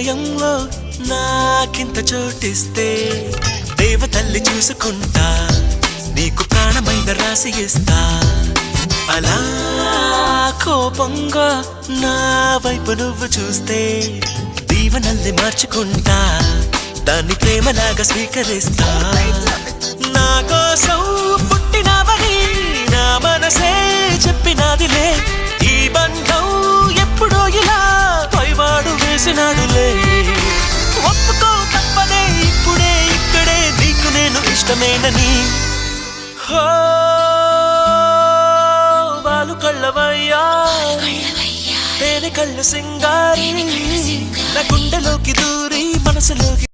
హృదయంలో నాకింత చోటిస్తే దేవతల్లి చూసుకుంటా నీకు ప్రాణమైన రాసి ఇస్తా అలా కోపంగా నా వైపు నువ్వు చూస్తే దీవనల్ని మార్చుకుంటా దాన్ని ప్రేమలాగా స్వీకరిస్తా నా కోసం పుట్టినవని నా మనసే చెప్పినాదిలే ఈ బంధం ఎప్పుడో ఇలా పైవాడు వేసినాడులే ఒప్పుకో తప్పదే ఇప్పుడే ఇక్కడే నీకు నేను ఇష్టమేనని బాలు కళ్ళవయ్యా తేనె కళ్ళు సింగారి నా గుండెలోకి దూరి మనసులోకి